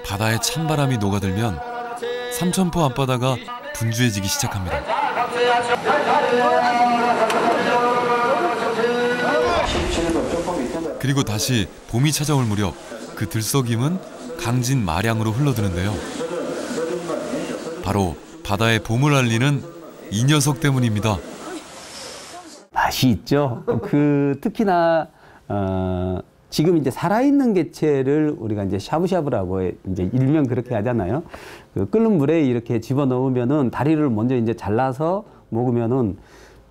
바다에 찬바람이 녹아들면 삼천포 앞바다가 분주해지기 시작합니다. 그리고 다시 봄이 찾아올 무렵 그 들썩임은 강진 마량으로 흘러드는데요. 바로 바다의 봄을 알리는 이 녀석 때문입니다. 맛이 있죠. 특히나 지금 이제 살아있는 개체를 우리가 이제 샤브샤브라고 이제 일명 그렇게 하잖아요. 끓는 물에 이렇게 집어 넣으면은 다리를 먼저 이제 잘라서 먹으면은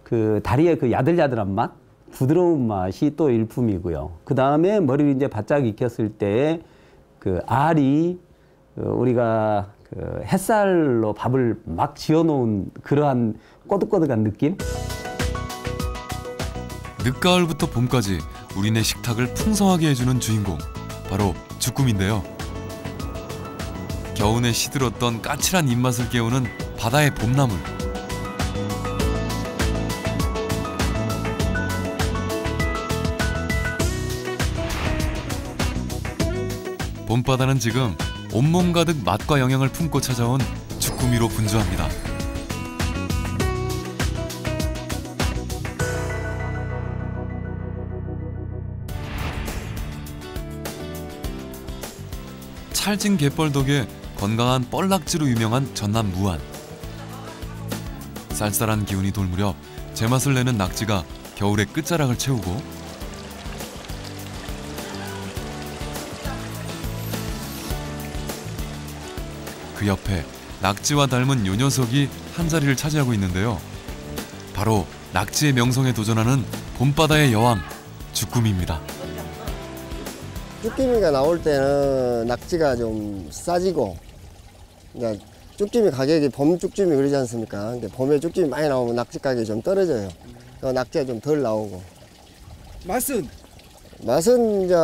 그 다리의 그 야들야들한 맛, 부드러운 맛이 또 일품이고요. 그 다음에 머리를 이제 바짝 익혔을 때 그 알이 우리가 그 햇살로 밥을 막 지어놓은 그러한 꼬득꼬득한 느낌? 늦가을부터 봄까지 우리네 식탁을 풍성하게 해주는 주인공, 바로 주꾸미인데요. 겨우내 시들었던 까칠한 입맛을 깨우는 바다의 봄나물. 봄바다는 지금 온몸 가득 맛과 영양을 품고 찾아온 주꾸미로 분주합니다. 찰진 갯벌 덕에 건강한 뻘낙지로 유명한 전남 무안. 쌀쌀한 기운이 돌 무렵 제맛을 내는 낙지가 겨울의 끝자락을 채우고 그 옆에 낙지와 닮은 요 녀석이 한자리를 차지하고 있는데요. 바로 낙지의 명성에 도전하는 봄바다의 여왕, 주꾸미입니다. 쭈꾸미가 나올 때는 낙지가 좀 싸지고, 그러니까 쭈꾸미 가격이 봄 쭈꾸미 그러지 않습니까? 근데 봄에 쭈꾸미 많이 나오면 낙지 가격이 좀 떨어져요. 낙지가 좀 덜 나오고. 맛은? 맛은 이제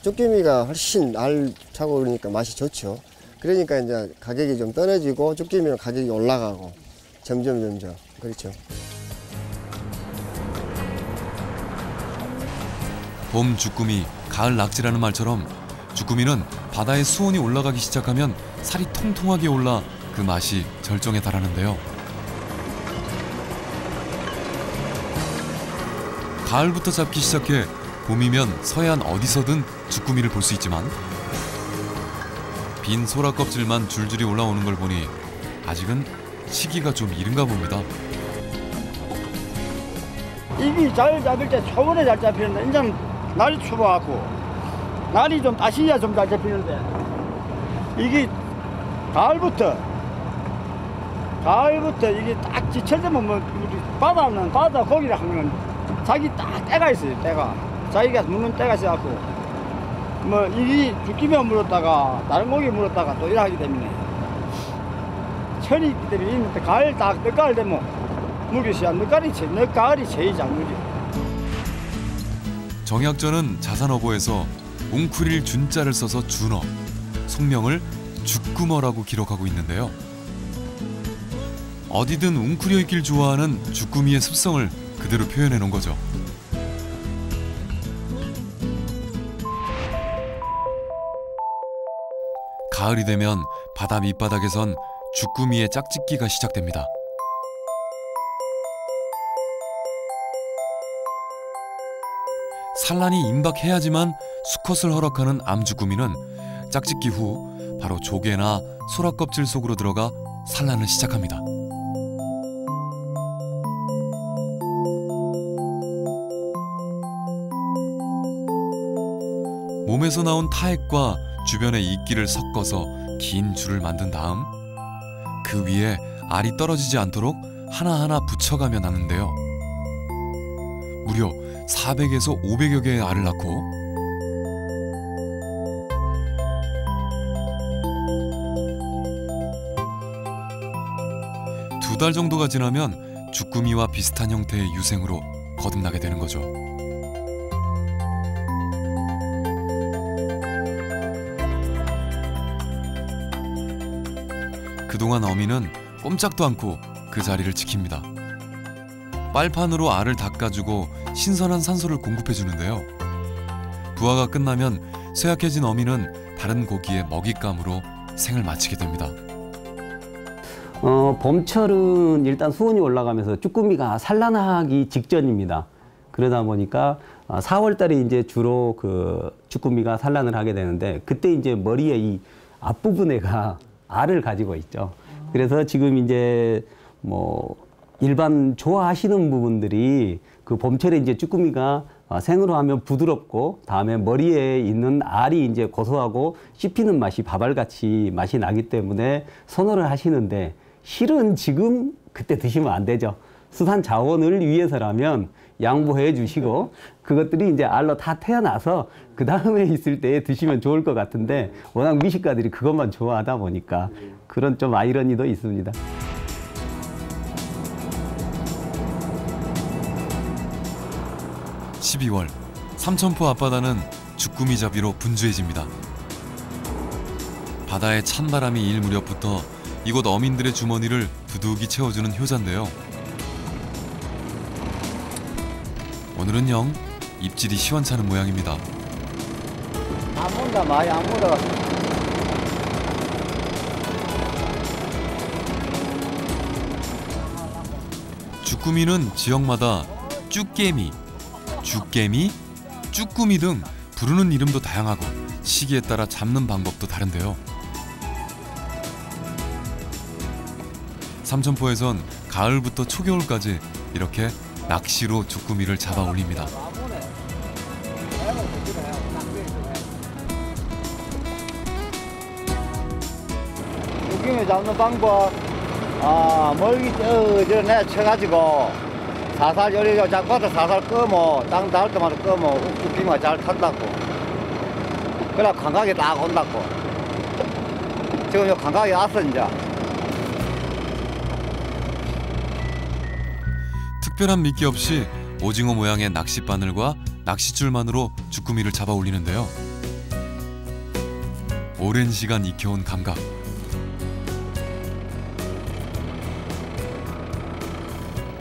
쭈꾸미가 훨씬 알차고 그러니까 맛이 좋죠. 그러니까 이제 가격이 좀 떨어지고 쭈꾸미는 가격이 올라가고 점점 그렇죠. 봄 주꾸미, 가을 낙지라는 말처럼 주꾸미는 바다의 수온이 올라가기 시작하면 살이 통통하게 올라 그 맛이 절정에 달하는데요. 가을부터 잡기 시작해 봄이면 서해안 어디서든 주꾸미를 볼 수 있지만 빈 소라 껍질만 줄줄이 올라오는 걸 보니 아직은 시기가 좀 이른가 봅니다. 입이 잘 잡을 때 초반에 잘 잡히는데 이제는 날이 추워갖고 날이 좀 다시야 좀 잘 잡히는데 이게 가을부터 이게 딱 지쳐지면 뭐 바다 고기를 하면 자기 딱 때가 있어요. 때가 자기가 먹는 때가 있어갖고 뭐 이게 주꾸미만 물었다가 다른 고기 물었다가 또 이래 하기 때문에 철이 있기 때문에 이때 가을 딱 늦가을 되면 물기 시작. 늦가을이 제일 잘 물지. 정약전은 자산어보에서 웅크릴 준자를 써서 준어, 속명을 주꾸머라고 기록하고 있는데요. 어디든 웅크려 있길 좋아하는 주꾸미의 습성을 그대로 표현해 놓은 거죠. 가을이 되면 바다 밑바닥에선 주꾸미의 짝짓기가 시작됩니다. 산란이 임박해야지만 수컷을 허락하는 암주꾸미는 짝짓기 후 바로 조개나 소라 껍질 속으로 들어가 산란을 시작합니다. 몸에서 나온 타액과 주변의 이끼를 섞어서 긴 줄을 만든 다음 그 위에 알이 떨어지지 않도록 하나하나 붙여가며 나는데요. 무려 400에서 500여 개의 알을 낳고 두 달 정도가 지나면 주꾸미와 비슷한 형태의 유생으로 거듭나게 되는 거죠. 그동안 어미는 꼼짝도 않고 그 자리를 지킵니다. 빨판으로 알을 닦아주고 신선한 산소를 공급해주는데요. 부화가 끝나면 쇠약해진 어미는 다른 고기의 먹잇감으로 생을 마치게 됩니다. 봄철은 일단 수온이 올라가면서 쭈꾸미가 산란하기 직전입니다. 그러다 보니까 4월 달에 이제 주로 그 쭈꾸미가 산란을 하게 되는데, 그때 이제 머리에 이 앞부분에가 알을 가지고 있죠. 그래서 지금 이제 뭐 일반 좋아하시는 부분들이 그 봄철에 이제 쭈꾸미가 생으로 하면 부드럽고, 다음에 머리에 있는 알이 이제 고소하고 씹히는 맛이 밥알같이 맛이 나기 때문에 선호를 하시는데, 실은 지금 그때 드시면 안 되죠. 수산 자원을 위해서라면 양보해 주시고, 그것들이 이제 알로 다 태어나서 그 다음에 있을 때 드시면 좋을 것 같은데, 워낙 미식가들이 그것만 좋아하다 보니까 그런 좀 아이러니도 있습니다. (12월) 삼천포 앞바다는 주꾸미 잡이로 분주해집니다. 바다의 찬바람이 일 무렵부터 이곳 어민들의 주머니를 두둑이 채워주는 효자인데요. 오늘은 영 입질이 시원찮은 모양입니다. 안 문다, 많이 안 문다. 주꾸미는 지역마다 쭈깨미, 죽개미, 쭈꾸미 등 부르는 이름도 다양하고 시기에 따라 잡는 방법도 다른데요. 삼천포에선 가을부터 초겨울까지 이렇게 낚시로 주꾸미를 잡아 올립니다. 주꾸미 잡는 방법, 멀기 저 내쳐가지고 살살 요리 잡고도 살살 끄면 땅 닿을 때마다 끄면 주꾸미가 잘 탄다고. 그래 감각이 딱 온다고. 지금 요 감각이 왔어 이제. 특별한 미끼 없이 오징어 모양의 낚싯바늘과 낚싯줄만으로 주꾸미를 잡아 올리는데요. 오랜 시간 익혀온 감각.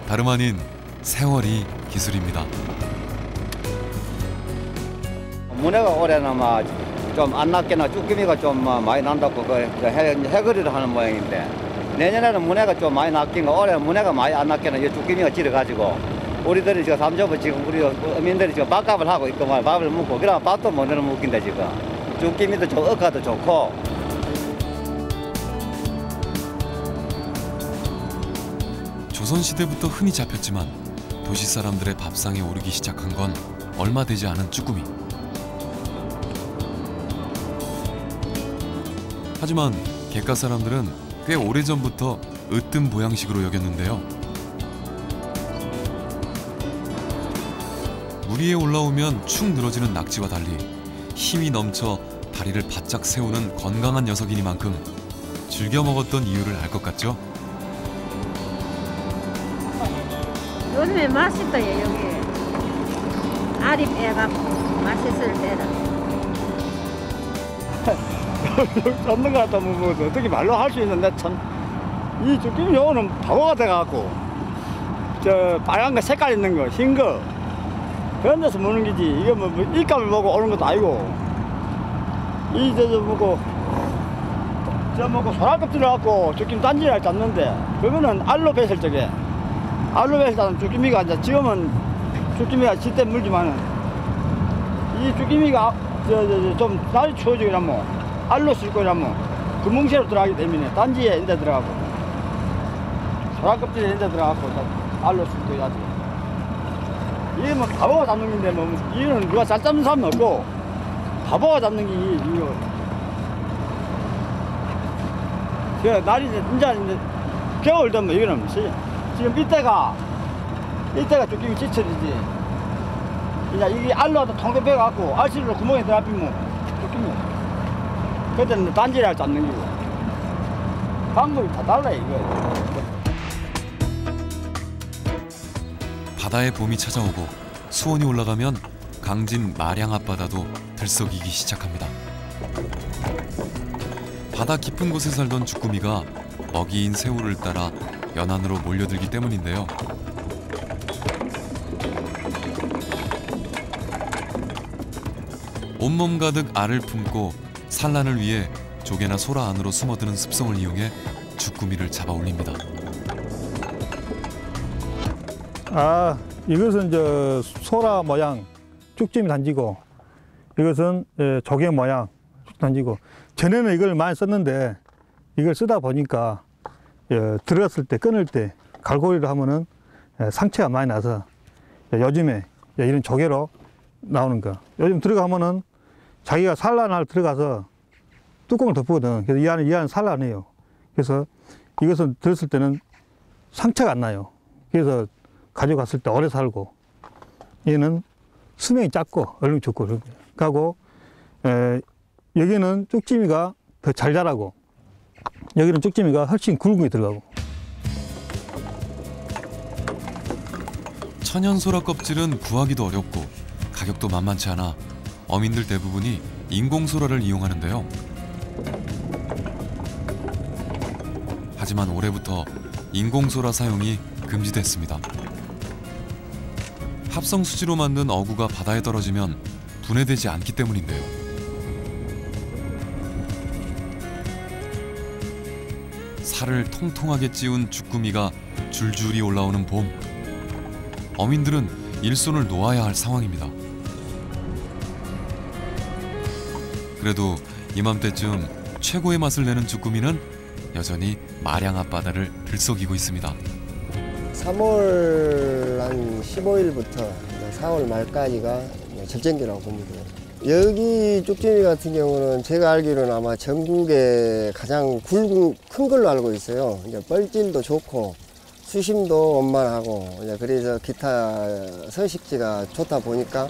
다름 아닌 세월이 기술입니다. 문해가 올해는 좀 안 났겠나, 쭈꾸미가 좀 많이 난다고 해거리를 하는 모양인데, 내년에는 문해가 좀 많이 낚인가, 올해는 문해가 많이 안 낚겠나, 이 쭈꾸미가 지려가지고 우리들이 지금 삼천포 지금 우리 어민들이 지금 밥값을 하고 있구만. 밥을 먹고 그러면 밥도 못 내는 먹긴데 지금 쭈꾸미도 좀 억가도 좋고. 조선시대부터 흔히 잡혔지만 도시 사람들의 밥상에 오르기 시작한 건 얼마 되지 않은 쭈꾸미. 하지만 객가 사람들은 꽤 오래전부터 으뜸 보양식으로 여겼는데요. 물 위에 올라오면 축 늘어지는 낙지와 달리 힘이 넘쳐 다리를 바짝 세우는 건강한 녀석이니만큼 즐겨 먹었던 이유를 알 것 같죠? 요즘에 맛있어요, 여기. 알이 빼갖고 맛있을 때라. 잡는 거 같다 뭐 어떻게 말로 할 수 있는데 참 이 쭈꾸미 요거는 바보가 돼갖고 저 빨간 거 색깔 있는 거 흰 거 그런 데서 먹는 거지. 이거 뭐 입값을 보고 오는 것도 아니고 이 저 먹고 저 먹고 소라껍질을 갖고 쭈꾸미 단지를 잡는데 그거는 알로 bes을 적에 알로 bes을 잡는 쭈꾸미가 이제 지금은 쭈꾸미가 짙게 물지만은 이 쭈꾸미가 좀 날이 추워지고 이러면 알로 쓸 거라면 구멍새로 들어가기 때문에 단지에 인데 들어가고 소라껍질에 인데 들어가고 알로 쓸 거야지. 이게 뭐 바보가 잡는 건데 뭐 이거는 누가 잘 잡는 사람은 없고 바보가 잡는 게 이거. 그 날이 이제 겨울 되면 이거는 지금 이때가 쭈꾸미 지철이지. 이제 이게 알로 통도 빼갖고 알씨로 구멍에 들어가면 쭈꾸미. 그때는 단지를 잡는 거고 방법이 다 달라요 이거. 바다의 봄이 찾아오고 수온이 올라가면 강진 마량 앞바다도 들썩이기 시작합니다. 바다 깊은 곳에 살던 주꾸미가 먹이인 새우를 따라 연안으로 몰려들기 때문인데요. 온몸 가득 알을 품고 산란을 위해 조개나 소라 안으로 숨어드는 습성을 이용해 주꾸미를 잡아 올립니다. 아, 이것은 저 소라 모양 쭉쯤이 단지고, 이것은 조개 모양 쭉 단지고. 전에는 이걸 많이 썼는데 이걸 쓰다 보니까 들어갔을 때 끊을 때 갈고리로 하면은 상처가 많이 나서 요즘에 이런 조개로 나오는 거. 요즘 들어가면은 자기가 산란할 들어가서 뚜껑을 덮거든. 그래서 이 안에 산란해요. 그래서 이것은 들었을 때는 상처가 안 나요. 그래서 가져갔을 때 오래 살고, 얘는 수명이 짧고 얼른 죽고. 그리고 여기는 쭉지미가 더 잘 자라고, 여기는 쭉지미가 훨씬 굵은 게 들어가고. 천연소라 껍질은 구하기도 어렵고 가격도 만만치 않아 어민들 대부분이 인공소라를 이용하는데요. 하지만 올해부터 인공소라 사용이 금지됐습니다. 합성 수지로 만든 어구가 바다에 떨어지면 분해되지 않기 때문인데요. 살을 통통하게 찌운 주꾸미가 줄줄이 올라오는 봄. 어민들은 일손을 놓아야 할 상황입니다. 그래도 이맘때쯤 최고의 맛을 내는 주꾸미는 여전히 마량 앞바다를 들썩이고 있습니다. 3월 한 15일부터 4월 말까지가 절정기라고 보면 돼요. 여기 쭉지미 같은 경우는 제가 알기로는 아마 전국에 가장 굵은 큰 걸로 알고 있어요. 이제 뻘질도 좋고 수심도 원만하고, 그래서 기타 서식지가 좋다 보니까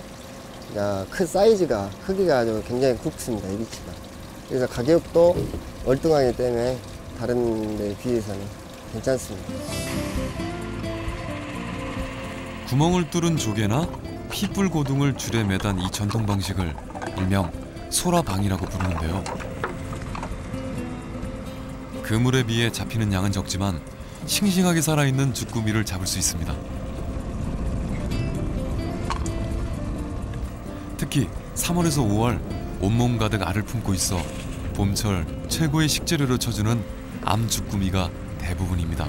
큰 사이즈가, 크기가 아주 굉장히 굵습니다, 이 비치가. 그래서 가격도 월등하기 때문에 다른 데 비해서는 괜찮습니다. 구멍을 뚫은 조개나 핏불 고등을 줄에 매단 이 전통 방식을 일명 소라방이라고 부르는데요. 그물에 비해 잡히는 양은 적지만 싱싱하게 살아있는 주꾸미를 잡을 수 있습니다. 특히 3월에서 5월 온몸 가득 알을 품고 있어 봄철 최고의 식재료로 쳐주는 암주꾸미가 대부분입니다.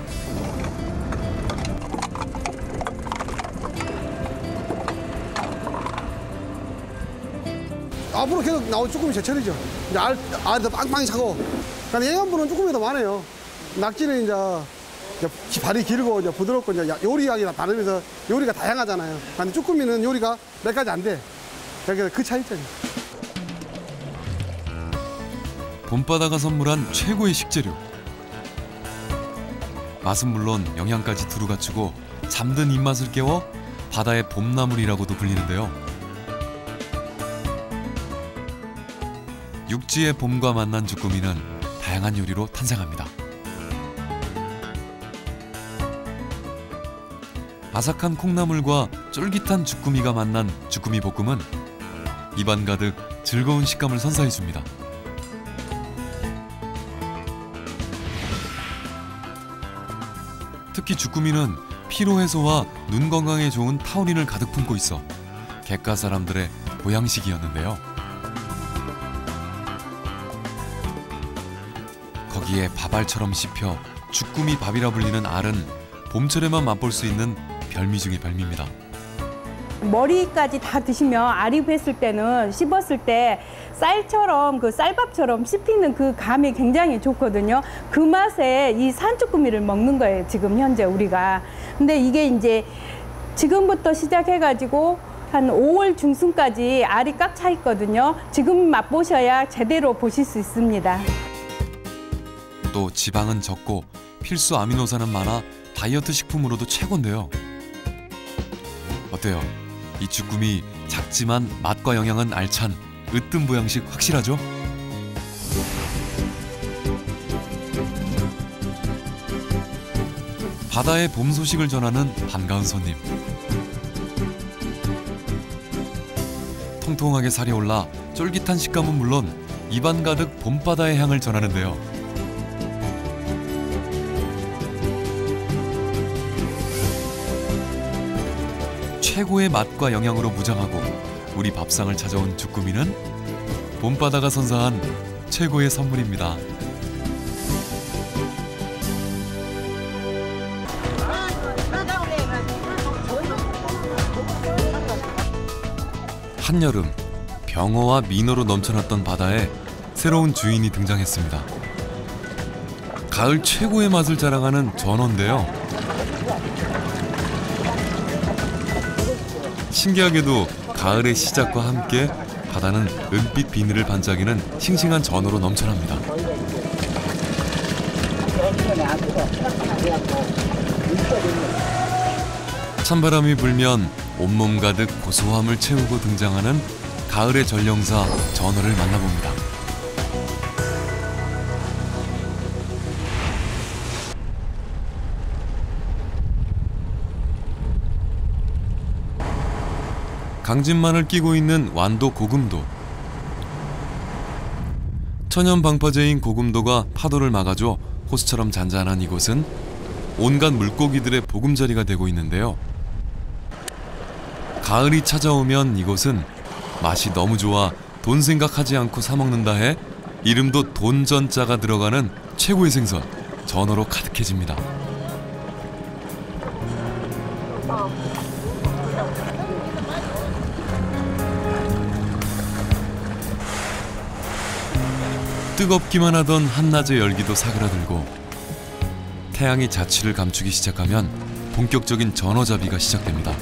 앞으로 계속 나올 쭈꾸미 제철이죠. 이제 알도 빵빵 차고. 그러니까 해안부는 쭈꾸미가 더 많아요. 낙지는 이제 발이 길고 이제 부드럽고 이제 요리하기나 다르면서 요리가 다양하잖아요. 근데 쭈꾸미는 요리가 몇 가지 안 돼. 그래서 그 차이점이. 봄바다가 선물한 최고의 식재료. 맛은 물론 영양까지 두루 갖추고 잠든 입맛을 깨워 바다의 봄나물이라고도 불리는데요. 육지의 봄과 만난 주꾸미는 다양한 요리로 탄생합니다. 아삭한 콩나물과 쫄깃한 주꾸미가 만난 주꾸미 볶음은 입안 가득 즐거운 식감을 선사해줍니다. 특히 주꾸미는 피로 해소와 눈 건강에 좋은 타우린을 가득 품고 있어 객가 사람들의 보양식이었는데요. 거기에 밥알처럼 씹혀 주꾸미 밥이라 불리는 알은 봄철에만 맛볼 수 있는 별미 중의 별미입니다. 머리까지 다 드시면 알이 했을 때는 씹었을 때 쌀처럼 그 쌀밥처럼 씹히는 그 감이 굉장히 좋거든요. 그 맛에 이 산쭈꾸미를 먹는 거예요, 지금 현재 우리가. 근데 이게 이제 지금부터 시작해가지고 한 5월 중순까지 알이 꽉 차 있거든요. 지금 맛보셔야 제대로 보실 수 있습니다. 또 지방은 적고 필수 아미노산은 많아 다이어트 식품으로도 최고인데요. 어때요? 이 주꾸미 작지만 맛과 영양은 알찬 으뜸 보양식 확실하죠? 바다의 봄 소식을 전하는 반가운 손님. 통통하게 살이 올라 쫄깃한 식감은 물론 입안 가득 봄바다의 향을 전하는데요. 최고의 맛과 영양으로 무장하고 우리 밥상을 찾아온 주꾸미는 봄바다가 선사한 최고의 선물입니다. 한여름 병어와 민어로 넘쳐났던 바다에 새로운 주인이 등장했습니다. 가을 최고의 맛을 자랑하는 전어인데요. 신기하게도 가을의 시작과 함께 바다는 은빛 비늘을 반짝이는 싱싱한 전어로 넘쳐납니다. 찬바람이 불면 온몸 가득 고소함을 채우고 등장하는 가을의 전령사 전어를 만나봅니다. 강진만을 끼고 있는 완도 고금도. 천연 방파제인 고금도가 파도를 막아줘 호수처럼 잔잔한 이곳은 온갖 물고기들의 보금자리가 되고 있는데요. 가을이 찾아오면 이곳은 맛이 너무 좋아 돈 생각하지 않고 사 먹는다 해 이름도 돈전자가 들어가는 최고의 생선 전어로 가득해집니다. 뜨겁기만 하던 한낮의 열기도 사그라들고 태양이 자취를 감추기 시작하면 본격적인 전어잡이가 시작됩니다.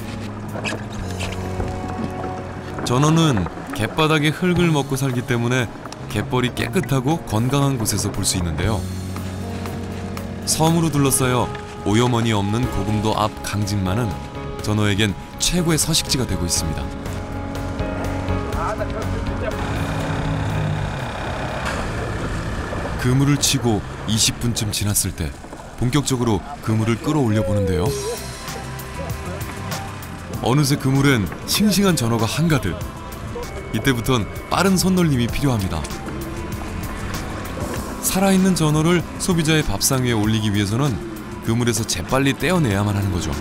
전어는 갯바닥의 흙을 먹고 살기 때문에 갯벌이 깨끗하고 건강한 곳에서 볼 수 있는데요. 섬으로 둘러싸여 오염원이 없는 고금도 앞 강진만은 전어에겐 최고의 서식지가 되고 있습니다. 그물을 치고 20분쯤 지났을 때 본격적으로 그물을 끌어올려 보는데요. 어느새 그물엔 싱싱한 전어가 한가득. 이때부턴 빠른 손놀림이 필요합니다. 살아있는 전어를 소비자의 밥상 위에 올리기 위해서는 그물에서 재빨리 떼어내야만 하는 거죠.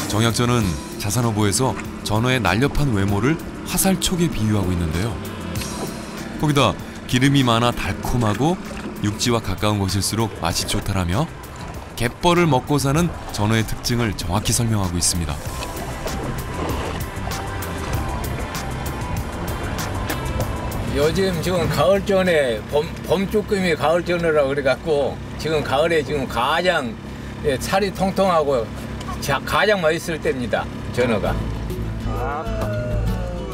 정약전은 자산어보에서 전어의 날렵한 외모를 화살촉에 비유하고 있는데요. 거기다 기름이 많아 달콤하고 육지와 가까운 곳일수록 맛이 좋다라며 갯벌을 먹고 사는 전어의 특징을 정확히 설명하고 있습니다. 요즘 지금 가을 전에 봄 쭈꾸미 가을 전어라고 그래갖고 지금 가을에 지금 가장 살이 통통하고 가장 맛있을 때입니다. 전어가.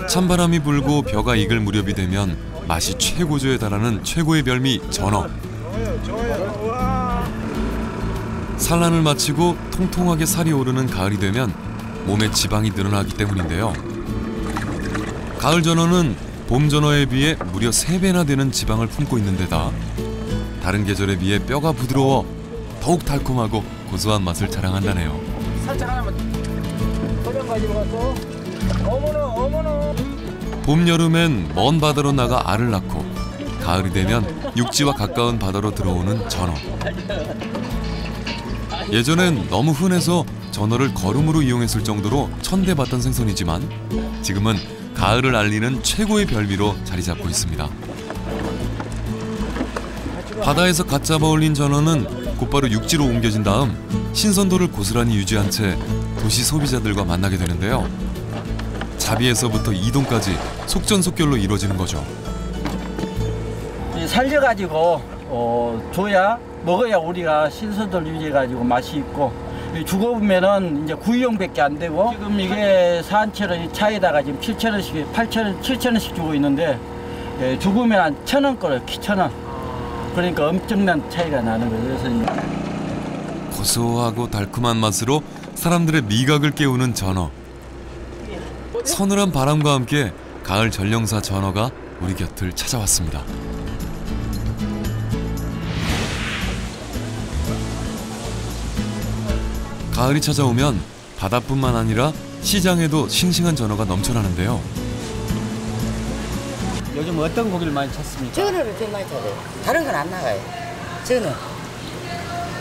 찬바람이 불고 벼가 익을 무렵이 되면 맛이 최고조에 달하는 최고의 별미 전어. 산란을 마치고 통통하게 살이 오르는 가을이 되면 몸에 지방이 늘어나기 때문인데요. 가을 전어는 봄 전어에 비해 무려 3배나 되는 지방을 품고 있는 데다 다른 계절에 비해 뼈가 부드러워 더욱 달콤하고 고소한 맛을 자랑한다네요. 살짝 하나만 소변 가지고 갔어. 어머나. 봄 여름엔 먼 바다로 나가 알을 낳고 가을이 되면 육지와 가까운 바다로 들어오는 전어. 예전엔 너무 흔해서 전어를 거름으로 이용했을 정도로 천대받던 생선이지만 지금은 가을을 알리는 최고의 별미로 자리 잡고 있습니다. 바다에서 갓 잡아 올린 전어는 곧바로 육지로 옮겨진 다음 신선도를 고스란히 유지한 채 도시 소비자들과 만나게 되는데요. 자비에서부터 이동까지 속전속결로 이루어지는 거죠. 살려가지고 줘야 먹어야 우리가 신선도를 유지해가지고 맛이 있고 죽어보면은 이제 구이용밖에 안 되고 지금 이게 산채로 차에다가 지금 7,000원씩 7,000원씩 주고 있는데 죽으면 한 1,000원 거래요. 1,000원. 그러니까 엄청난 차이가 나는 거예요. 그래서 고소하고 달콤한 맛으로 사람들의 미각을 깨우는 전어. 서늘한 바람과 함께 가을 전령사 전어가 우리 곁을 찾아왔습니다. 가을이 찾아오면 바다뿐만 아니라 시장에도 싱싱한 전어가 넘쳐나는데요. 요즘 어떤 고기를 많이 찾습니까? 전어를 제일 많이 찾아요. 다른 건 안 나가요.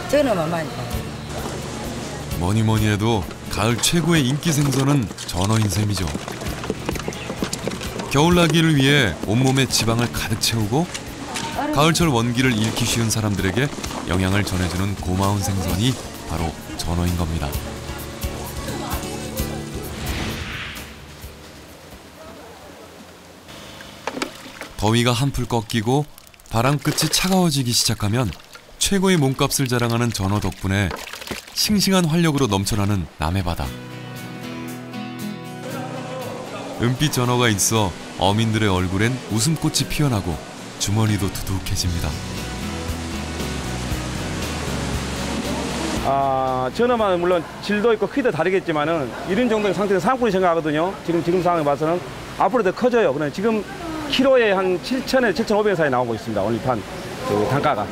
전어만 많이 찾아요. 뭐니 해도 가을 최고의 인기 생선은 전어인 셈이죠. 겨울나기를 위해 온몸에 지방을 가득 채우고 가을철 원기를 잃기 쉬운 사람들에게 영양을 전해주는 고마운 생선이 바로 전어인 겁니다. 더위가 한풀 꺾이고 바람끝이 차가워지기 시작하면 최고의 몸값을 자랑하는 전어 덕분에 싱싱한 활력으로 넘쳐나는 남해바다. 은빛 전어가 있어 어민들의 얼굴엔 웃음꽃이 피어나고 주머니도 두둑해집니다. 전어만 물론 질도 있고 크기도 다르겠지만은 이런 정도의 상태에서 상품이 생각하거든요. 지금 상황에 봐서는 앞으로 더 커져요. 그러나 지금 키로에 한 7,000에서 7,500원 사이 나오고 있습니다. 오늘 판 단가가.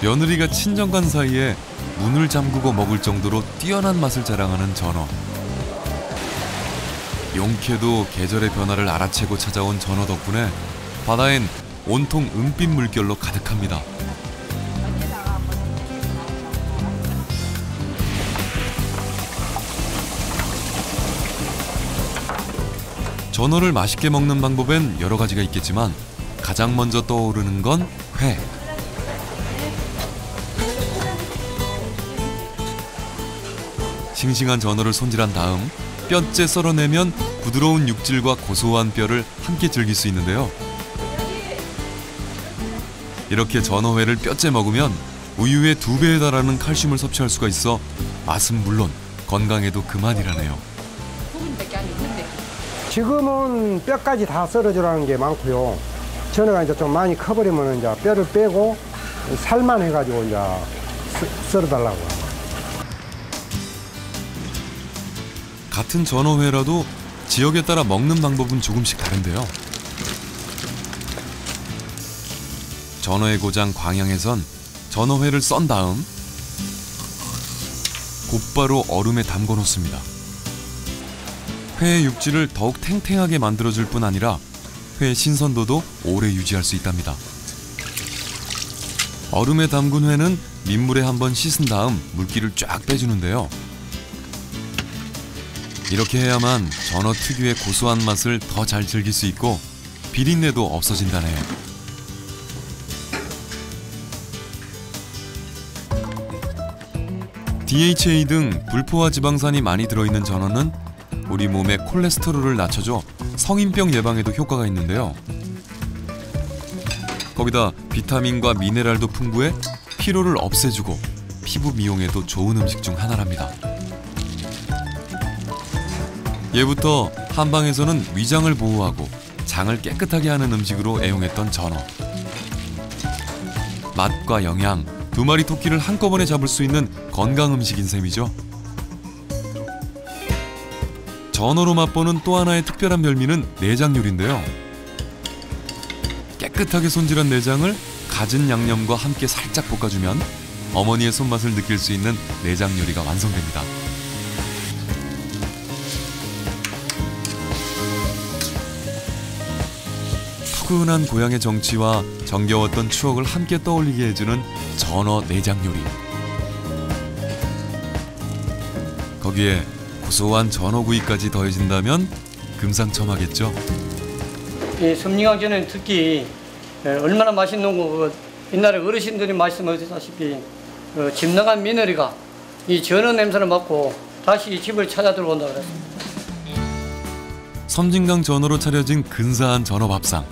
며느리가 친정간 사이에 문을 잠그고 먹을 정도로 뛰어난 맛을 자랑하는 전어. 용케도 계절의 변화를 알아채고 찾아온 전어 덕분에 바다엔 온통 은빛 물결로 가득합니다. 전어를 맛있게 먹는 방법엔 여러 가지가 있겠지만 가장 먼저 떠오르는 건 회. 싱싱한 전어를 손질한 다음 뼈째 썰어내면 부드러운 육질과 고소한 뼈를 함께 즐길 수 있는데요. 이렇게 전어회를 뼈째 먹으면 우유의 2배에 달하는 칼슘을 섭취할 수가 있어 맛은 물론 건강에도 그만이라네요. 지금은 뼈까지 다 썰어주라는 게 많고요. 전어가 이제 좀 많이 커버리면 이제 뼈를 빼고 살만 해가지고 이제 썰어달라고 합니다. 같은 전어회라도 지역에 따라 먹는 방법은 조금씩 다른데요. 전어의 고장 광양에선 전어회를 썬 다음 곧바로 얼음에 담궈 놓습니다. 회의 육질을 더욱 탱탱하게 만들어줄 뿐 아니라 회의 신선도도 오래 유지할 수 있답니다. 얼음에 담근 회는 민물에 한번 씻은 다음 물기를 쫙 빼주는데요. 이렇게 해야만 전어 특유의 고소한 맛을 더 잘 즐길 수 있고 비린내도 없어진다네요. DHA 등 불포화 지방산이 많이 들어있는 전어는 우리 몸의 콜레스테롤을 낮춰줘 성인병 예방에도 효과가 있는데요. 거기다 비타민과 미네랄도 풍부해 피로를 없애주고 피부 미용에도 좋은 음식 중 하나랍니다. 예부터 한방에서는 위장을 보호하고 장을 깨끗하게 하는 음식으로 애용했던 전어. 맛과 영양, 2마리 토끼를 한꺼번에 잡을 수 있는 건강 음식인 셈이죠. 전어로 맛보는 또 하나의 특별한 별미는 내장 요리인데요. 깨끗하게 손질한 내장을 갖은 양념과 함께 살짝 볶아주면 어머니의 손맛을 느낄 수 있는 내장 요리가 완성됩니다. 푸근한 고향의 정취와 정겨웠던 추억을 함께 떠올리게 해주는 전어 내장 요리. 거기에 고소한 전어구이까지 더해진다면 금상첨화겠죠. 이 섬진강전어는 특히 얼마나 맛있는 거 옛날에 어르신들이 말씀하셨다시피 집 나간 며느리가 이 전어 냄새를 맡고 다시 집을 찾아 들어온다 그랬습니다. 섬진강 전어로 차려진 근사한 전어 밥상.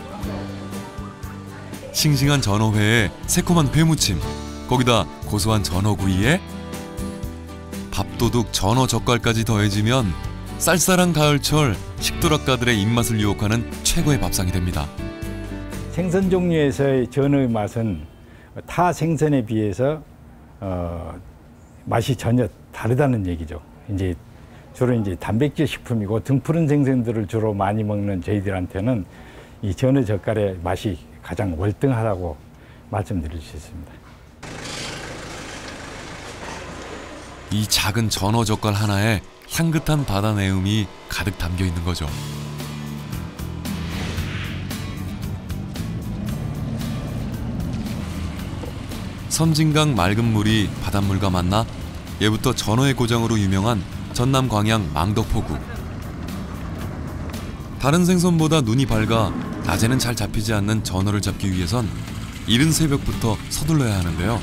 싱싱한 전어회에 새콤한 회무침, 거기다 고소한 전어구이에 밥도둑 전어 젓갈까지 더해지면 쌀쌀한 가을철 식도락가들의 입맛을 유혹하는 최고의 밥상이 됩니다. 생선 종류에서의 전어의 맛은 타 생선에 비해서 맛이 전혀 다르다는 얘기죠. 이제 주로 이제 단백질 식품이고 등푸른 생선들을 주로 많이 먹는 저희들한테는 이 전어 젓갈의 맛이 가장 월등하다고 말씀드릴 수 있습니다. 이 작은 전어 젓갈 하나에 향긋한 바다 내음이 가득 담겨 있는 거죠. 섬진강 맑은 물이 바닷물과 만나 예부터 전어의 고장으로 유명한 전남 광양 망덕포구. 다른 생선보다 눈이 밝아 낮에는 잘 잡히지 않는 전어를 잡기 위해선 이른 새벽부터 서둘러야 하는데요.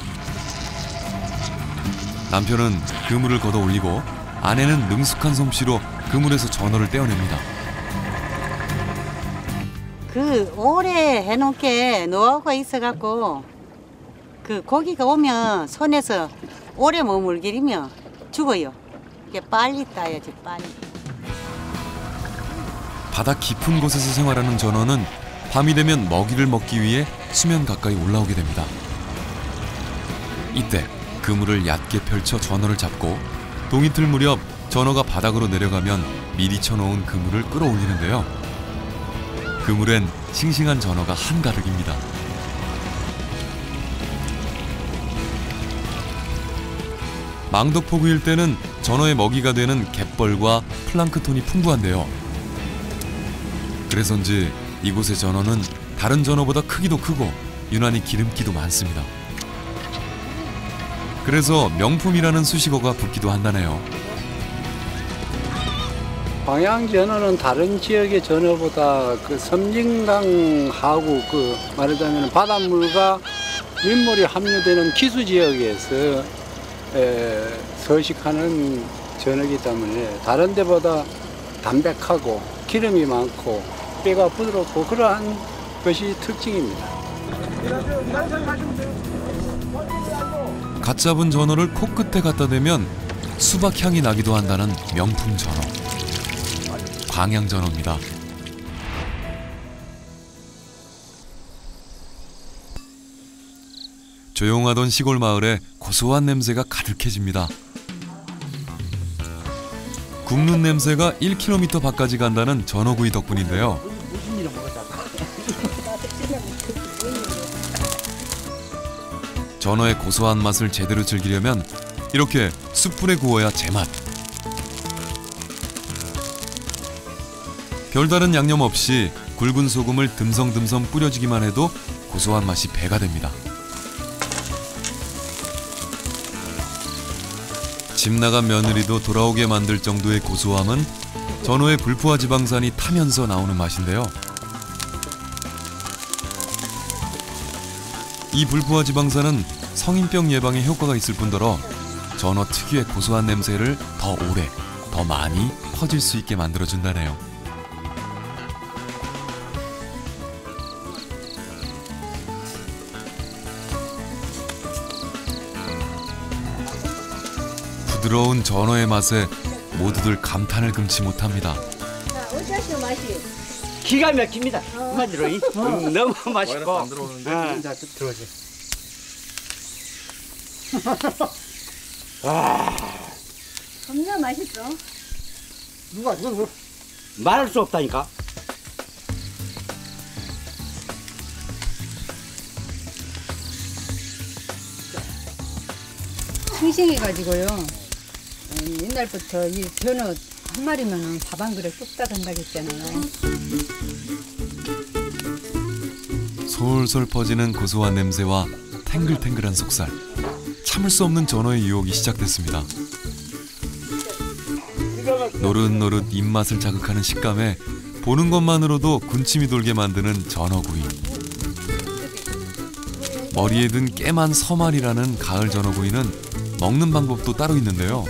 남편은 그물을 걷어 올리고 아내는 능숙한 솜씨로 그물에서 전어를 떼어냅니다. 그 오래 해놓은 게 노하우가 있어갖고 그 고기가 오면 손에서 오래 머물기면 죽어요. 이게 빨리 따야지 빨리. 바다 깊은 곳에서 생활하는 전어는 밤이 되면 먹이를 먹기 위해 수면 가까이 올라오게 됩니다. 이때 그물을 얕게 펼쳐 전어를 잡고 동이틀 무렵 전어가 바닥으로 내려가면 미리 쳐놓은 그물을 끌어올리는데요. 그물엔 싱싱한 전어가 한가득입니다. 망덕포구 일대는 전어의 먹이가 되는 갯벌과 플랑크톤이 풍부한데요. 그래서인지 이곳의 전어는 다른 전어보다 크기도 크고 유난히 기름기도 많습니다. 그래서 명품이라는 수식어가 붙기도 한다네요. 광양 전어는 다른 지역의 전어보다 그 섬진강하고 그 말하자면 바닷물과 민물이 함유되는 기수 지역에서 서식하는 전어이기 때문에 다른 데보다 담백하고 기름이 많고 뼈가 부드럽고 그러한 것이 특징입니다. 갓 잡은 전어를 코끝에 갖다 대면 수박 향이 나기도 한다는 명품 전어. 광양 전어입니다. 조용하던 시골 마을에 고소한 냄새가 가득해집니다. 굽는 냄새가 1km 밖까지 간다는 전어구이 덕분인데요. 전어의 고소한 맛을 제대로 즐기려면 이렇게 숯불에 구워야 제맛. 별다른 양념 없이 굵은 소금을 듬성듬성 뿌려주기만 해도 고소한 맛이 배가 됩니다. 집 나간 며느리도 돌아오게 만들 정도의 고소함은 전어의 불포화 지방산이 타면서 나오는 맛인데요. 이 불포화 지방산은 성인병 예방에 효과가 있을 뿐더러 전어 특유의 고소한 냄새를 더 오래, 더 많이 퍼질 수 있게 만들어준다네요. 부드러운 전어의 맛에 모두들 감탄을 금치 못합니다. 어떠세요 맛이? 기가 막힙니다. 한마디로 너무 맛있고. 자, 들어오지. 겁나 맛있어. 누가 말할 수 없다니까. 싱싱해가지고요. 옛날부터 이 전어 한 마리면은 밥 한 그릇 뚝딱 한다고 했잖아요. 솔솔 퍼지는 고소한 냄새와 탱글탱글한 속살. 참을 수 없는 전어의 유혹이 시작됐습니다. 노릇노릇 입맛을 자극하는 식감에 보는 것만으로도 군침이 돌게 만드는 전어구이. 머리에 든 깨만 서말이라는 가을 전어구이는 먹는 방법도 따로 있는데요.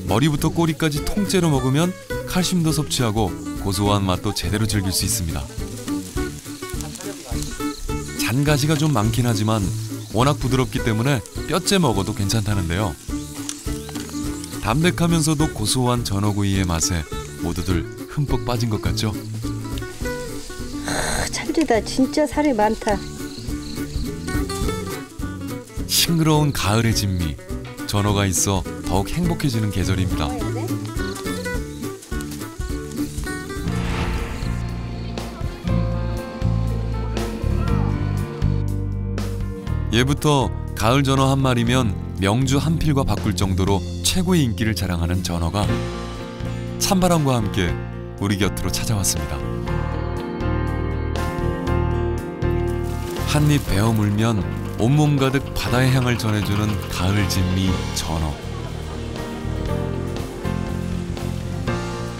머리부터 꼬리까지 통째로 먹으면 칼슘도 섭취하고 고소한 맛도 제대로 즐길 수 있습니다. 잔가시가 좀 많긴 하지만 워낙 부드럽기 때문에 뼈째 먹어도 괜찮다는데요. 담백하면서도 고소한 전어구이의 맛에 모두들 흠뻑 빠진 것 같죠? 참치다 진짜 살이 많다. 싱그러운 가을의 진미, 전어가 있어 더욱 행복해지는 계절입니다. 예부터 가을 전어 한 마리면 명주 한 필과 바꿀 정도로 최고의 인기를 자랑하는 전어가 찬바람과 함께 우리 곁으로 찾아왔습니다. 한입 베어 물면 온몸 가득 바다의 향을 전해주는 가을 진미 전어.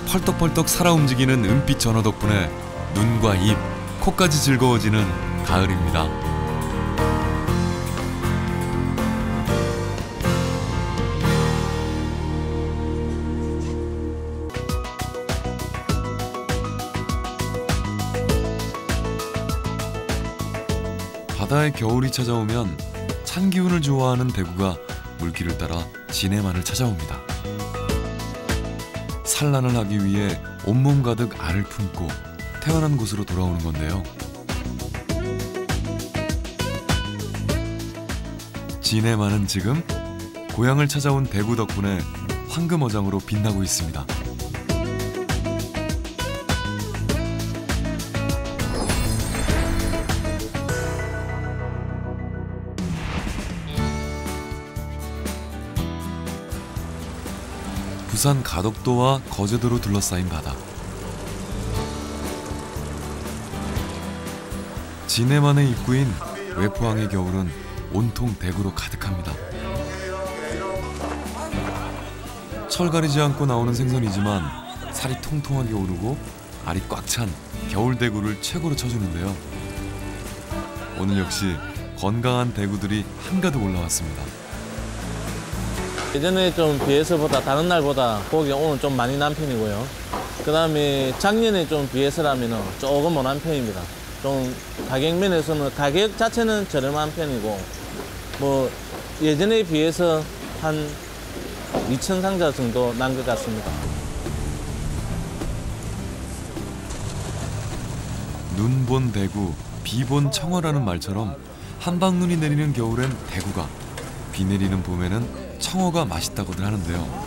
펄떡펄떡 살아 움직이는 은빛 전어 덕분에 눈과 입, 코까지 즐거워지는 가을입니다. 바다에 겨울이 찾아오면 찬 기운을 좋아하는 대구가 물길을 따라 진해만을 찾아옵니다. 산란을 하기 위해 온몸 가득 알을 품고 태어난 곳으로 돌아오는 건데요. 진해만은 지금 고향을 찾아온 대구 덕분에 황금어장으로 빛나고 있습니다. 부산 가덕도와 거제도로 둘러싸인 바다. 진해만의 입구인 외포항의 겨울은 온통 대구로 가득합니다. 철 가리지 않고 나오는 생선이지만 살이 통통하게 오르고 알이 꽉 찬 겨울 대구를 최고로 쳐주는데요. 오늘 역시 건강한 대구들이 한가득 올라왔습니다. 예전에 좀 비해서보다 다른 날보다 고기가 오늘 좀 많이 난 편이고요. 그 다음에 작년에 좀 비해서라면 조금 못 난 편입니다. 좀 가격 면에서는 가격 자체는 저렴한 편이고 뭐 예전에 비해서 한 2,000 상자 정도 난 것 같습니다. 눈 본 대구, 비 본 청어라는 말처럼 한방눈이 내리는 겨울엔 대구가, 비 내리는 봄에는 청어가 맛있다고들 하는데요.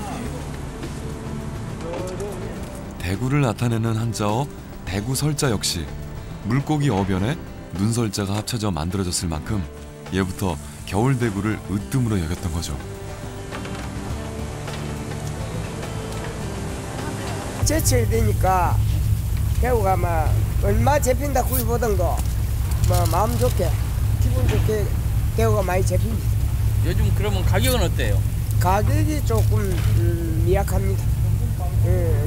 대구를 나타내는 한자어 대구설자 역시 물고기 어변에 눈설자가 합쳐져 만들어졌을 만큼 예부터 겨울 대구를 으뜸으로 여겼던 거죠. 제철 되니까 대구가 막 얼마 잡힌다 구이 보던도 뭐 마음 좋게 기분 좋게 대구가 많이 잡힙니다. 요즘 그러면 가격은 어때요? 가격이 조금 미약합니다.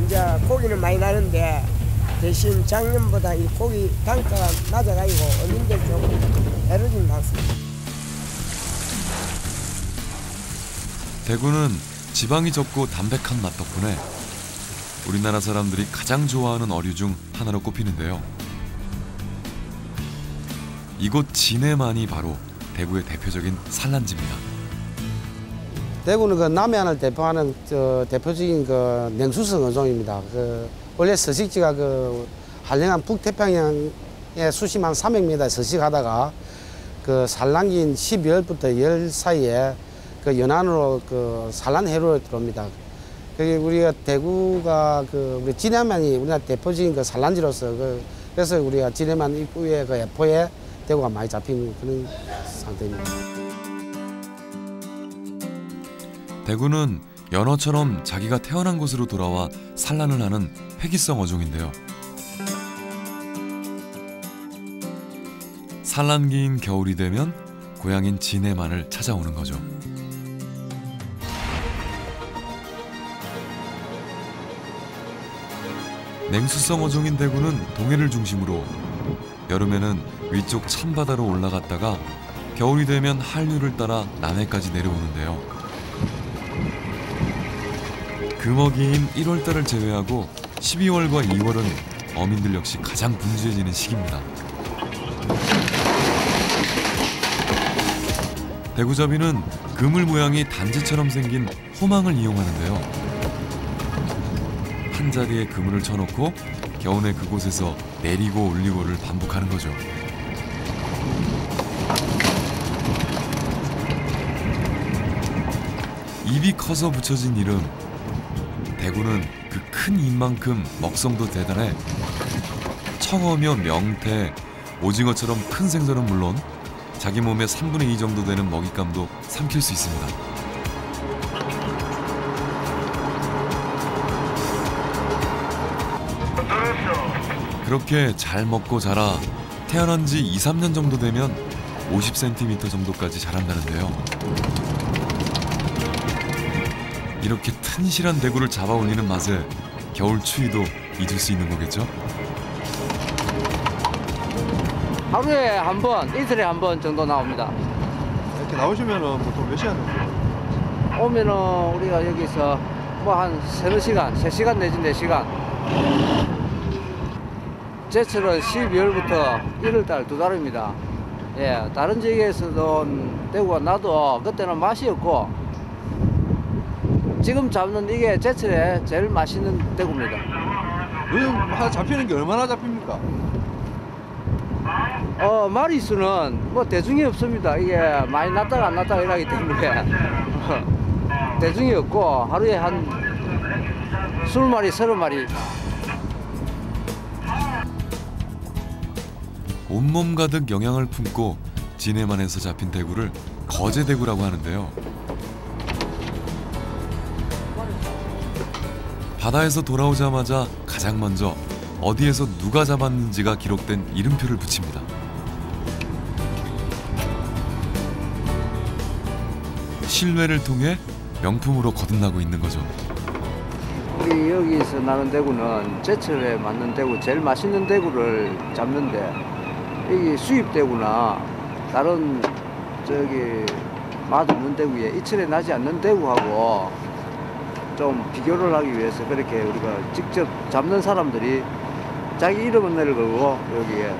이제 고기는 많이 나는데 대신 작년보다 이 고기 단가가 낮아가지고 어민들 조금 애로진 많습니다. 대구는 지방이 적고 담백한 맛 덕분에 우리나라 사람들이 가장 좋아하는 어류 중 하나로 꼽히는데요. 이곳 진해만이 바로 대구의 대표적인 산란지입니다. 대구는 그 남해안을 대표하는 대표적인 그 냉수성 어종입니다. 원래 서식지가 한량한 북태평양에 수심 한 300m에 서식하다가 산란기인 12월부터 열 사이에 연안으로 산란해로 들어옵니다. 우리가 대구가 우리 진해만이 우리나라 대표적인 산란지로서 그래서 우리가 진해만 입구에 해포에 대구가 많이 잡힌 그런 상태입니다. 대구는 연어처럼 자기가 태어난 곳으로 돌아와 산란을 하는 회기성 어종인데요. 산란기인 겨울이 되면 고향인 진해만을 찾아오는 거죠. 냉수성 어종인 대구는 동해를 중심으로 여름에는 위쪽 찬바다로 올라갔다가 겨울이 되면 한류를 따라 남해까지 내려오는데요. 금어기인 1월달을 제외하고 12월과 2월은 어민들 역시 가장 분주해지는 시기입니다. 대구잡이는 그물 모양의 단지처럼 생긴 호망을 이용하는데요. 한 자리에 그물을 쳐놓고 겨우내 그곳에서 내리고 올리고를 반복하는 거죠. 입이 커서 붙여진 이름. 대구는 그 큰 입만큼 먹성도 대단해 청어며 명태, 오징어처럼 큰 생선은 물론 자기 몸의 3분의 2 정도 되는 먹잇감도 삼킬 수 있습니다. 그렇게 잘 먹고 자라 태어난 지 2, 3년 정도 되면 50cm 정도까지 자란다는데요. 이렇게 튼실한 대구를 잡아 올리는 맛에 겨울 추위도 잊을 수 있는 거겠죠? 하루에 한 번, 이틀에 한 번 정도 나옵니다. 이렇게 나오시면은 보통 몇 시간 정도? 오면은 우리가 여기서 뭐 한 3시간, 3시간 내지 4시간. 제철은 12월부터 1월달 2달입니다. 예, 다른 지역에서도 대구가 나도 그때는 맛이 없고 지금 잡는 이게 제철에 제일 맛있는 대구입니다. 요즘 하나 잡히는 게 얼마나 잡힙니까? 마리수는 뭐 대중이 없습니다. 이게 많이 났다가 안 났다가 이러기 때문에 대중이 없고 하루에 한 20마리, 30마리. 온몸 가득 영양을 품고 진해만에서 잡힌 대구를 거제대구라고 하는데요. 바다에서 돌아오자마자 가장 먼저 어디에서 누가 잡았는지가 기록된 이름표를 붙입니다. 신뢰를 통해 명품으로 거듭나고 있는 거죠. 우리 여기서 나는 대구는 제철에 맞는 대구, 제일 맛있는 대구를 잡는데 여기 수입 대구나 다른 저기 맛없는 대구에 이철에 나지 않는 대구하고 좀 비교를 하기 위해서 그렇게 우리가 직접 잡는 사람들이 자기 이름을 내걸고 여기에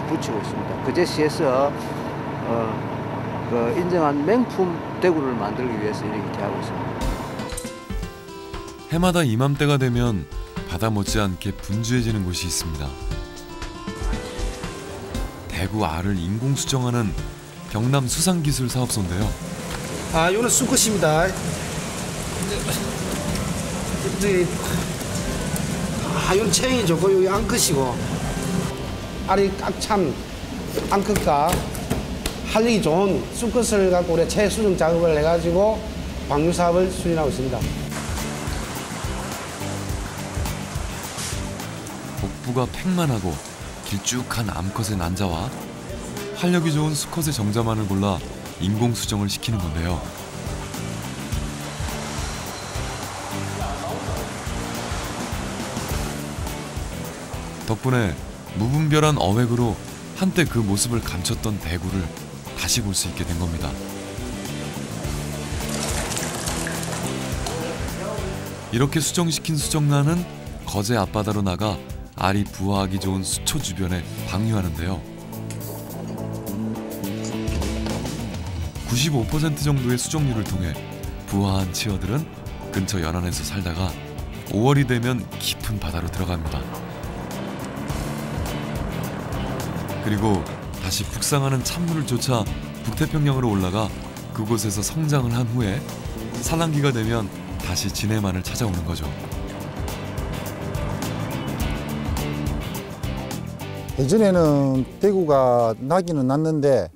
붙이고 있습니다. 거제시에서 그 인정한 명품 대구를 만들기 위해서 이렇게 하고 있습니다. 해마다 이맘때가 되면 바다 못지않게 분주해지는 곳이 있습니다. 대구 알을 인공 수정하는 경남 수산기술사업소인데요. 이거는 수컷입니다. 이건 체형이 좋고 여기 암컷이고 알이 꽉 찬 암컷과 활력이 좋은 수컷을 갖고 우리가 체수정 작업을 해가지고 방류 사업을 수행하고 있습니다. 복부가 팽만하고 길쭉한 암컷의 난자와 활력이 좋은 수컷의 정자만을 골라 인공 수정을 시키는 건데요. 덕분에 무분별한 어획으로 한때 그 모습을 감췄던 대구를 다시 볼 수 있게 된 겁니다. 이렇게 수정시킨 수정란은 거제 앞바다로 나가 알이 부화하기 좋은 수초 주변에 방류하는데요. 95% 정도의 수정률을 통해 부화한 치어들은 근처 연안에서 살다가 5월이 되면 깊은 바다로 들어갑니다. 그리고 다시 북상하는 찬물을 쫓아 북태평양으로 올라가 그곳에서 성장을 한 후에 산란기가 되면 다시 진해만을 찾아오는 거죠. 예전에는 대구가 나기는 났는데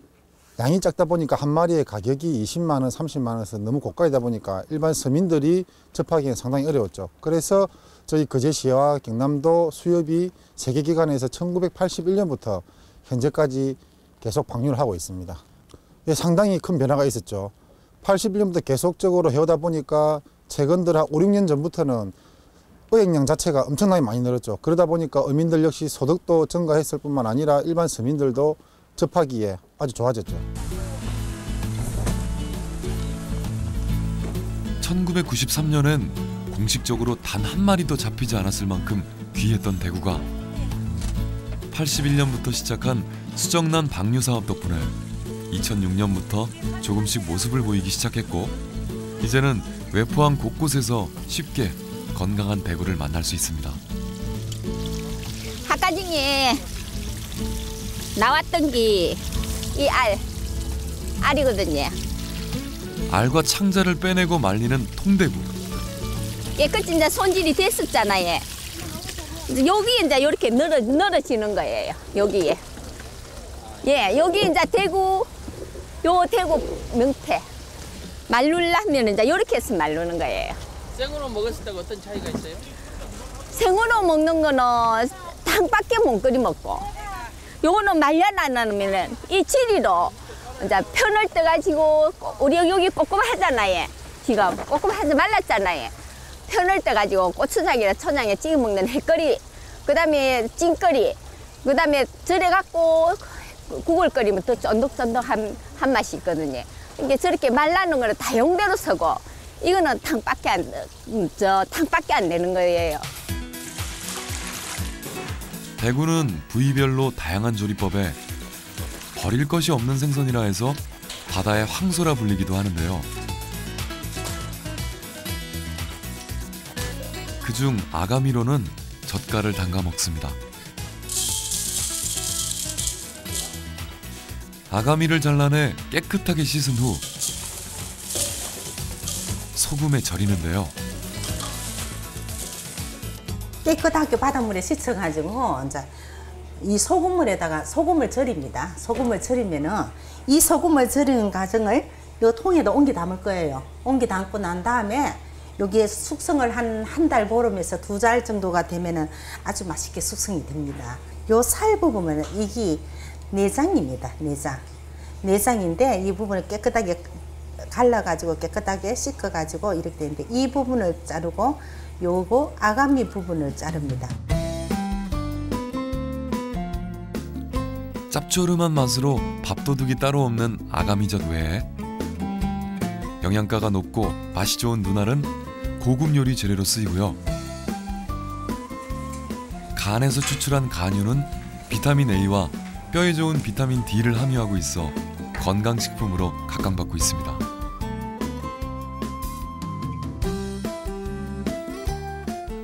양이 작다 보니까 한 마리의 가격이 20만 원, 30만 원에서 너무 고가이다 보니까 일반 서민들이 접하기엔 상당히 어려웠죠. 그래서 저희 거제시와 경남도 수협이 세계기관에서 1981년부터 현재까지 계속 방류를 하고 있습니다. 상당히 큰 변화가 있었죠. 81년부터 계속적으로 해오다 보니까 최근 들어 5, 6년 전부터는 어획량 자체가 엄청나게 많이 늘었죠. 그러다 보니까 어민들 역시 소득도 증가했을 뿐만 아니라 일반 서민들도 접하기에 아주 좋아졌죠. 1993년엔 공식적으로 단 한 마리도 잡히지 않았을 만큼 귀했던 대구가 81년부터 시작한 수정란 방류 사업 덕분에 2006년부터 조금씩 모습을 보이기 시작했고 이제는 외포항 곳곳에서 쉽게 건강한 대구를 만날 수 있습니다. 아까 중에 나왔던 게 이 알이거든요. 알과 창자를 빼내고 말리는 통대구. 깨끗이 이제 손질이 됐었잖아요. 여기 이제 이렇게 늘어지는 거예요. 여기에. 예, 여기 이제 대구, 요 대구 명태. 말르려면 이제 이렇게 해서 말르는 거예요. 생으로 먹었을 때 어떤 차이가 있어요? 생으로 먹는 거는 다 탕밖에 못 끓여 먹고, 요거는 말려놔놓으면은 이 지리로 이제 편을 떠가지고 우리 여기 꼬꼬마하잖아요. 지금 꼬꼬마하지 말랐잖아요. 편을 떠가지고 고추장이나 초장에 찍어 먹는 햇거리, 그다음에 찐거리, 그다음에 절여갖고 국을 끓이면 또 쫀득쫀득한 맛이 있거든요. 이게 저렇게 말라놓은 거는 다용대로 쓰고, 이거는 탕밖에 안 되는 거예요. 대구는 부위별로 다양한 조리법에 버릴 것이 없는 생선이라 해서 바다의 황소라 불리기도 하는데요. 그중 아가미로는 젓갈을 담가 먹습니다. 아가미를 잘라내 깨끗하게 씻은 후 소금에 절이는데요. 깨끗하게 바닷물에 씻어가지고 이제 이 소금물에다가 소금을 절입니다. 소금을 절이면은 이 소금을 절이는 과정을 이 통에다 옮겨 담을 거예요. 옮겨 담고 난 다음에 여기에 숙성을 한 달 보름에서 2달 정도가 되면은 아주 맛있게 숙성이 됩니다. 요 살 부분은 이게 내장입니다. 내장인데 이 부분을 깨끗하게 갈라가지고 깨끗하게 씻어가지고 이렇게 되는데 이 부분을 자르고 요거 아가미 부분을 자릅니다. 짭조름한 맛으로 밥도둑이 따로 없는 아가미젓 외에 영양가가 높고 맛이 좋은 눈알은 고급 요리 재료로 쓰이고요. 간에서 추출한 간유는 비타민 A와 뼈에 좋은 비타민 D를 함유하고 있어 건강식품으로 각광받고 있습니다.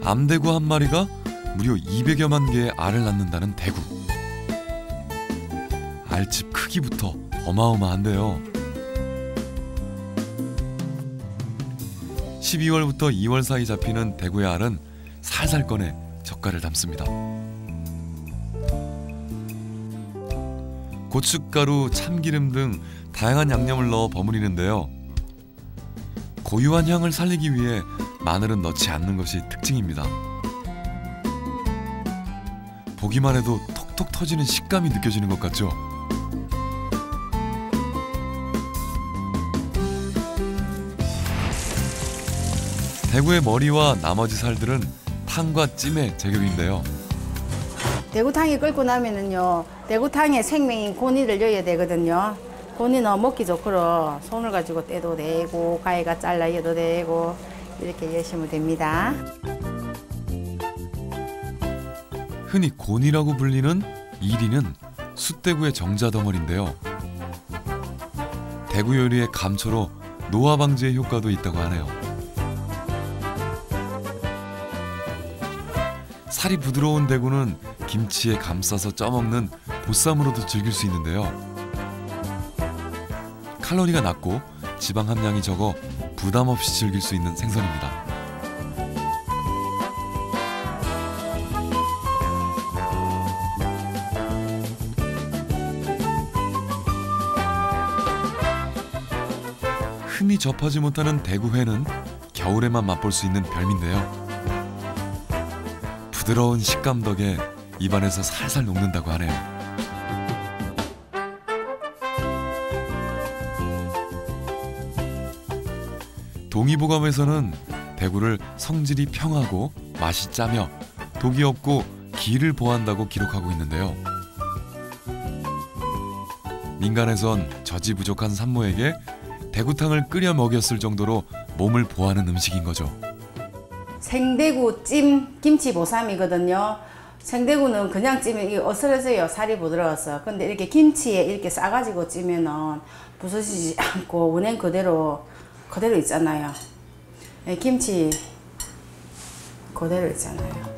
암대구 한 마리가 무려 200여만 개의 알을 낳는다는 대구. 알집 크기부터 어마어마한데요. 12월부터 2월 사이 잡히는 대구의 알은 살살 꺼내 젓갈을 담습니다. 고춧가루, 참기름 등 다양한 양념을 넣어 버무리는데요. 고유한 향을 살리기 위해 마늘은 넣지 않는 것이 특징입니다. 보기만 해도 톡톡 터지는 식감이 느껴지는 것 같죠? 대구의 머리와 나머지 살들은 탕과 찜의 제격인데요. 대구탕이 끓고 나면은요, 대구탕에 생명인 고니를 넣어야 되거든요. 고니는 먹기 좋고로 손을 가지고 떼도 되고 가위가 잘라도 되고 이렇게 여시면 됩니다. 흔히 고니라고 불리는 이리는 숫대구의 정자덩어리인데요. 대구 요리의 감초로 노화 방지의 효과도 있다고 하네요. 살이 부드러운 대구는 김치에 감싸서 쪄먹는 보쌈으로도 즐길 수 있는데요. 칼로리가 낮고 지방 함량이 적어 부담 없이 즐길 수 있는 생선입니다. 흔히 접하지 못하는 대구회는 겨울에만 맛볼 수 있는 별미인데요. 부드러운 식감 덕에 입안에서 살살 녹는다고 하네요. 동의보감에서는 대구를 성질이 평하고 맛이 짜며 독이 없고 기를 보한다고 기록하고 있는데요. 민간에선 젖이 부족한 산모에게 대구탕을 끓여 먹였을 정도로 몸을 보하는 음식인 거죠. 생대구 찜 김치 보쌈이거든요. 생대구는 그냥 찌면 이게 어스러져요. 살이 부드러워서. 근데 이렇게 김치에 이렇게 싸가지고 찌면은 부서지지 않고 원행 그대로 있잖아요. 김치 그대로 있잖아요.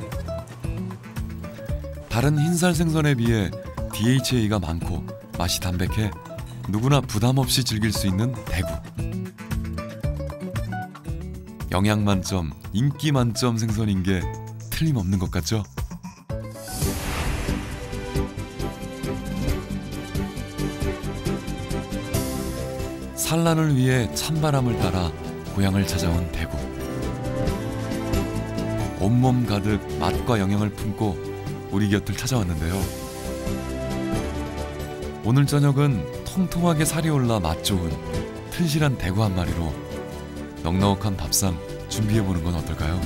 다른 흰살 생선에 비해 DHA가 많고 맛이 담백해 누구나 부담 없이 즐길 수 있는 대구. 영양 만점, 인기 만점 생선인 게 틀림없는 것 같죠? 산란을 위해 찬바람을 따라 고향을 찾아온 대구. 온몸 가득 맛과 영양을 품고 우리 곁을 찾아왔는데요. 오늘 저녁은 통통하게 살이 올라 맛 좋은 튼실한 대구 한 마리로 넉넉한 밥상 준비해보는 건 어떨까요?